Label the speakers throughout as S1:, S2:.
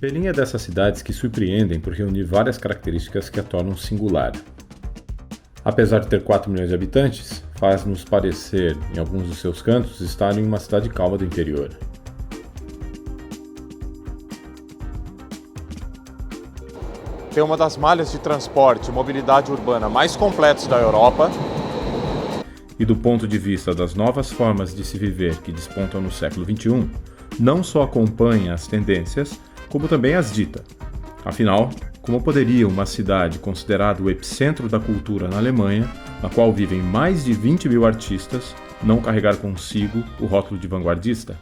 S1: Belém é dessas cidades que surpreendem por reunir várias características que a tornam singular. Apesar de ter 4 milhões de habitantes, faz-nos parecer, em alguns dos seus cantos, estar em uma cidade calma do interior.
S2: Tem uma das malhas de transporte e mobilidade urbana mais completas da Europa.
S1: E do ponto de vista das novas formas de se viver que despontam no século XXI, não só acompanha as tendências, como também as dita. Afinal, como poderia uma cidade considerada o epicentro da cultura na Alemanha, na qual vivem mais de 20 mil artistas, não carregar consigo o rótulo de vanguardista?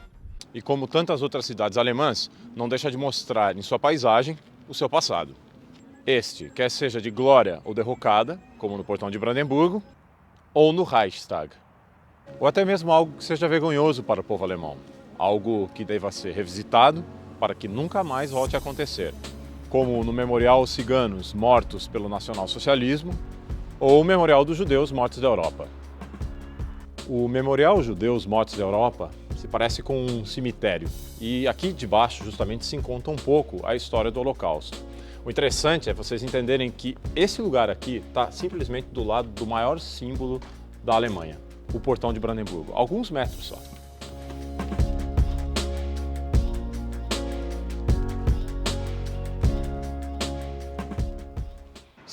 S2: E como tantas outras cidades alemãs, não deixa de mostrar em sua paisagem o seu passado. Este, quer seja de glória ou derrocada, como no Portão de Brandemburgo, ou no Reichstag. Ou até mesmo algo que seja vergonhoso para o povo alemão. Algo que deva ser revisitado para que nunca mais volte a acontecer. Como no Memorial aos Ciganos Mortos pelo Nacionalsocialismo ou o Memorial dos Judeus Mortos da Europa. O Memorial Judeus Mortos da Europa se parece com um cemitério e aqui debaixo justamente se encontra um pouco a história do Holocausto. O interessante é vocês entenderem que esse lugar aqui está simplesmente do lado do maior símbolo da Alemanha, o Portão de Brandemburgo, alguns metros só.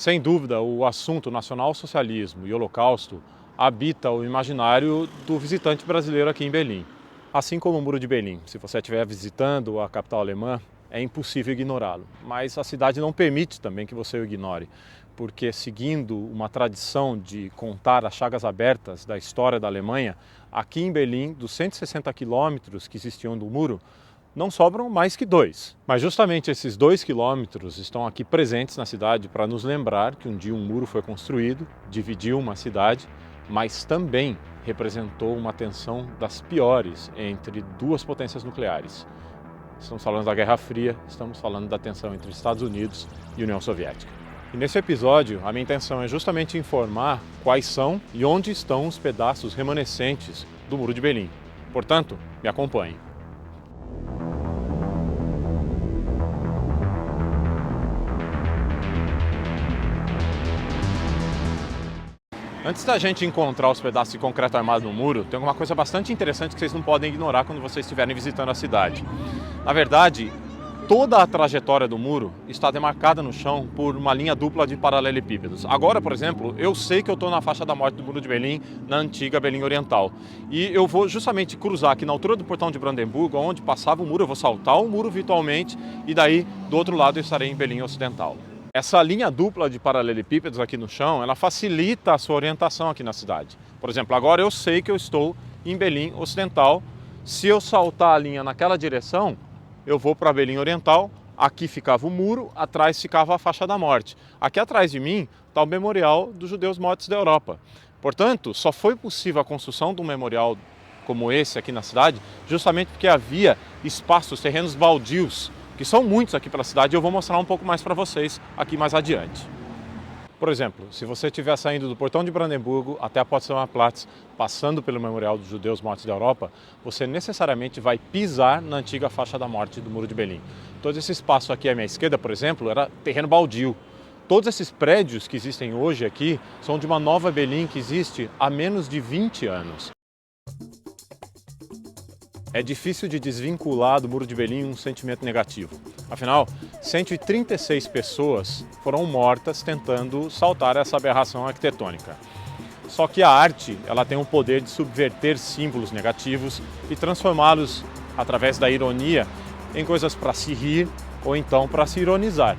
S2: Sem dúvida, o assunto nacionalsocialismo e Holocausto habita o imaginário do visitante brasileiro aqui em Berlim. Assim como o Muro de Berlim, se você estiver visitando a capital alemã, é impossível ignorá-lo. Mas a cidade não permite também que você o ignore, porque seguindo uma tradição de contar as chagas abertas da história da Alemanha, aqui em Berlim, dos 160 quilômetros que existiam do muro, não sobram mais que 2. Mas justamente esses 2 quilômetros estão aqui presentes na cidade para nos lembrar que um dia um muro foi construído, dividiu uma cidade, mas também representou uma tensão das piores entre duas potências nucleares. Estamos falando da Guerra Fria, estamos falando da tensão entre Estados Unidos e União Soviética. E nesse episódio, a minha intenção é justamente informar quais são e onde estão os pedaços remanescentes do Muro de Berlim. Portanto, me acompanhe. Antes da gente encontrar os pedaços de concreto armado no muro, tem uma coisa bastante interessante que vocês não podem ignorar quando vocês estiverem visitando a cidade. Na verdade, toda a trajetória do muro está demarcada no chão por uma linha dupla de paralelepípedos. Agora, por exemplo, eu sei que eu estou na faixa da morte do Muro de Berlim, na antiga Berlim Oriental. E eu vou justamente cruzar aqui na altura do Portão de Brandemburgo, onde passava o muro, eu vou saltar o muro virtualmente e daí, do outro lado, eu estarei em Berlim Ocidental. Essa linha dupla de paralelepípedos aqui no chão, ela facilita a sua orientação aqui na cidade. Por exemplo, agora eu sei que eu estou em Berlim Ocidental. Se eu saltar a linha naquela direção, eu vou para Berlim Oriental. Aqui ficava o muro, atrás ficava a faixa da morte. Aqui atrás de mim está o Memorial dos Judeus Mortos da Europa. Portanto, só foi possível a construção de um memorial como esse aqui na cidade, justamente porque havia espaços, terrenos baldios, que são muitos aqui pela cidade, e eu vou mostrar um pouco mais para vocês aqui mais adiante. Por exemplo, se você estiver saindo do Portão de Brandemburgo até a Potsdamer Platz, passando pelo Memorial dos Judeus Mortos da Europa, você necessariamente vai pisar na antiga faixa da morte do Muro de Berlim. Todo esse espaço aqui à minha esquerda, por exemplo, era terreno baldio. Todos esses prédios que existem hoje aqui são de uma nova Berlim que existe há menos de 20 anos. É difícil de desvincular do Muro de Berlim um sentimento negativo. Afinal, 136 pessoas foram mortas tentando saltar essa aberração arquitetônica. Só que a arte, ela tem o poder de subverter símbolos negativos e transformá-los, através da ironia, em coisas para se rir ou então para se ironizar.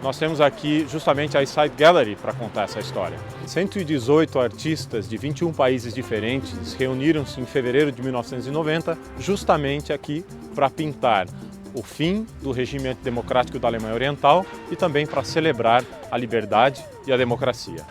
S2: Nós temos aqui justamente a East Side Gallery para contar essa história. 118 artistas de 21 países diferentes reuniram-se em fevereiro de 1990, justamente aqui para pintar o fim do regime antidemocrático da Alemanha Oriental e também para celebrar a liberdade e a democracia.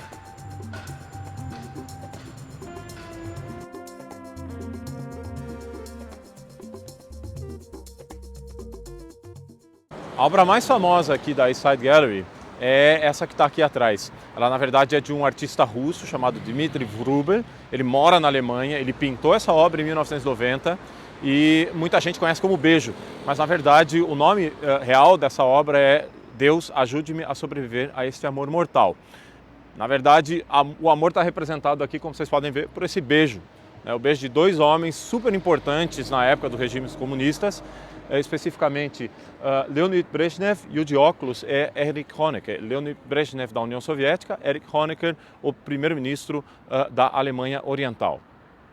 S2: A obra mais famosa aqui da East Side Gallery é essa que está aqui atrás. Ela, na verdade, é de um artista russo chamado Dmitry Vruber. Ele mora na Alemanha, ele pintou essa obra em 1990 e muita gente conhece como Beijo, mas na verdade o nome real dessa obra é Deus, ajude-me a sobreviver a este amor mortal. Na verdade, o amor está representado aqui, como vocês podem ver, por esse beijo. O beijo de dois homens super importantes na época dos regimes comunistas, especificamente Leonid Brezhnev, e o de óculos é Erich Honecker. Leonid Brezhnev da União Soviética, Erich Honecker, o primeiro-ministro da Alemanha Oriental.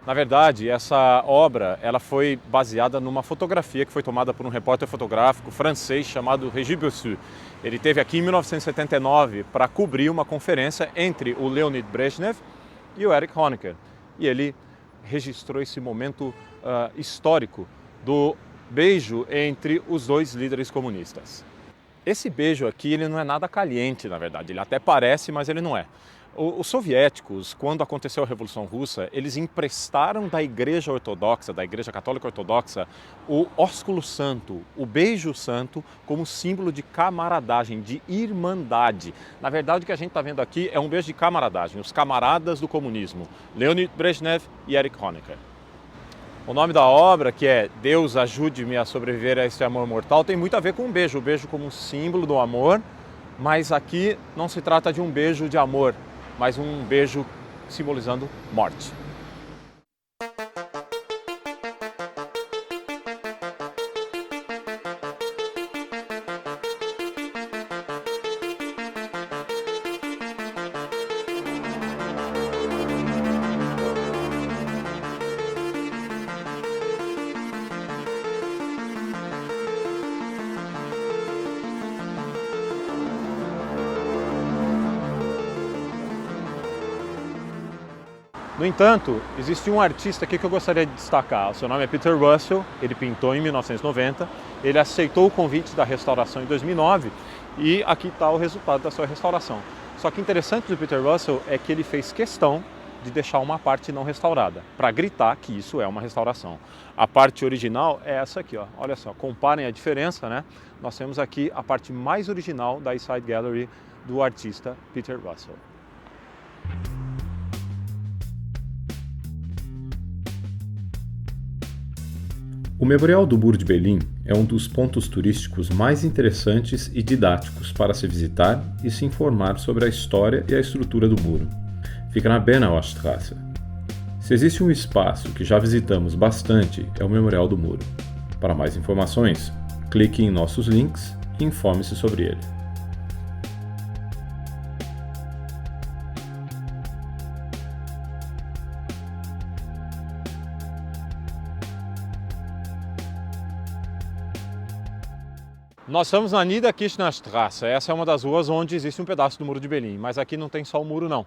S2: Na verdade, essa obra ela foi baseada numa fotografia que foi tomada por um repórter fotográfico francês chamado Régis Bossu. Ele esteve aqui em 1979 para cobrir uma conferência entre o Leonid Brezhnev e o Erich Honecker. E ele registrou esse momento histórico do beijo entre os dois líderes comunistas. Esse beijo aqui ele não é nada caliente, na verdade. Ele até parece, mas ele não é. Os soviéticos, quando aconteceu a Revolução Russa, eles emprestaram da Igreja Ortodoxa, da Igreja Católica Ortodoxa, o ósculo santo, o beijo santo, como símbolo de camaradagem, de irmandade. Na verdade, o que a gente está vendo aqui é um beijo de camaradagem, os camaradas do comunismo, Leonid Brezhnev e Erich Honecker. O nome da obra, que é Deus, ajude-me a sobreviver a este amor mortal, tem muito a ver com o beijo como símbolo do amor, mas aqui não se trata de um beijo de amor, mas um beijo simbolizando morte. No entanto, existe um artista aqui que eu gostaria de destacar. O seu nome é Peter Russell, ele pintou em 1990, ele aceitou o convite da restauração em 2009 e aqui está o resultado da sua restauração. Só que interessante do Peter Russell é que ele fez questão de deixar uma parte não restaurada, para gritar que isso é uma restauração. A parte original é essa aqui, ó. Olha só, comparem a diferença, né? Nós temos aqui a parte mais original da East Side Gallery do artista Peter Russell.
S1: O Memorial do Muro de Berlim é um dos pontos turísticos mais interessantes e didáticos para se visitar e se informar sobre a história e a estrutura do muro. Fica na Bernauerstraße. Se existe um espaço que já visitamos bastante, é o Memorial do Muro. Para mais informações, clique em nossos links e informe-se sobre ele.
S2: Nós estamos na Niederkirchner Straße, essa é uma das ruas onde existe um pedaço do Muro de Berlim, mas aqui não tem só o muro não.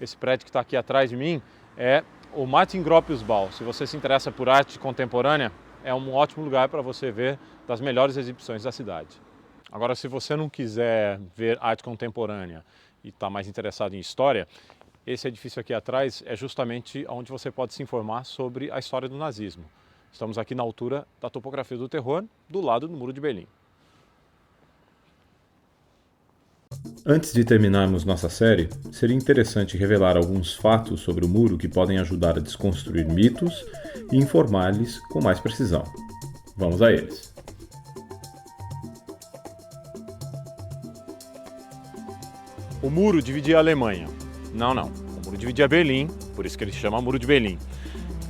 S2: Esse prédio que está aqui atrás de mim é o Martin Gropiusbau. Se você se interessa por arte contemporânea, é um ótimo lugar para você ver das melhores exibições da cidade. Agora, se você não quiser ver arte contemporânea e está mais interessado em história, esse edifício aqui atrás é justamente onde você pode se informar sobre a história do nazismo. Estamos aqui na altura da topografia do terror, do lado do Muro de Berlim.
S1: Antes de terminarmos nossa série, seria interessante revelar alguns fatos sobre o muro que podem ajudar a desconstruir mitos e informar-lhes com mais precisão. Vamos a eles.
S2: O muro dividia a Alemanha. Não. O muro dividia Berlim, por isso que ele se chama Muro de Berlim.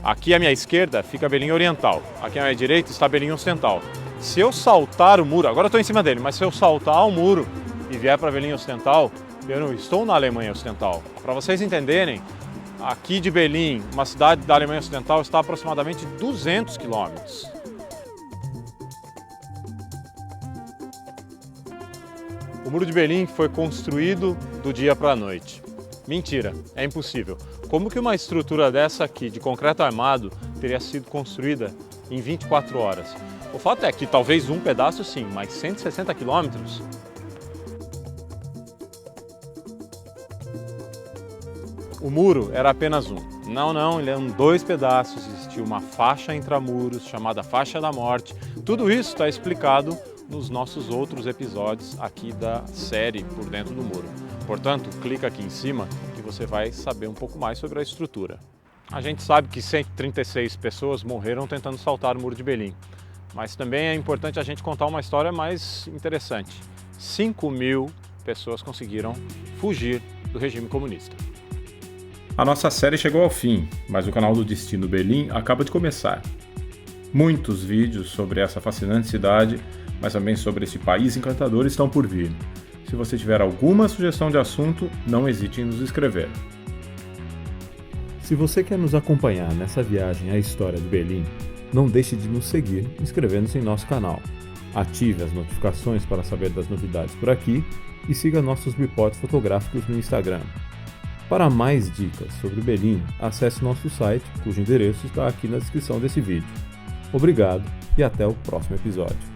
S2: Aqui à minha esquerda fica Berlim Oriental. Aqui à minha direita está Berlim Ocidental. Se eu saltar o muro, agora eu estou em cima dele, mas se eu saltar o muro e vier para Berlim Ocidental, eu não estou na Alemanha Ocidental. Para vocês entenderem, aqui de Berlim, uma cidade da Alemanha Ocidental, está a aproximadamente 200 quilômetros. O Muro de Berlim foi construído do dia para a noite. Mentira, é impossível. Como que uma estrutura dessa aqui, de concreto armado, teria sido construída em 24 horas? O fato é que talvez um pedaço sim, mas 160 quilômetros? O muro era apenas um. Não, ele eram dois pedaços, existia uma faixa intramuros chamada Faixa da Morte. Tudo isso está explicado nos nossos outros episódios aqui da série Por Dentro do Muro. Portanto, clica aqui em cima que você vai saber um pouco mais sobre a estrutura. A gente sabe que 136 pessoas morreram tentando saltar o Muro de Berlim, mas também é importante a gente contar uma história mais interessante. 5.000 pessoas conseguiram fugir do regime comunista.
S1: A nossa série chegou ao fim, mas o canal do Destino Berlim acaba de começar. Muitos vídeos sobre essa fascinante cidade, mas também sobre esse país encantador estão por vir. Se você tiver alguma sugestão de assunto, não hesite em nos escrever. Se você quer nos acompanhar nessa viagem à história de Berlim, não deixe de nos seguir inscrevendo-se em nosso canal. Ative as notificações para saber das novidades por aqui e siga nossos reportes fotográficos no Instagram. Para mais dicas sobre Berlim, acesse nosso site, cujo endereço está aqui na descrição desse vídeo. Obrigado e até o próximo episódio.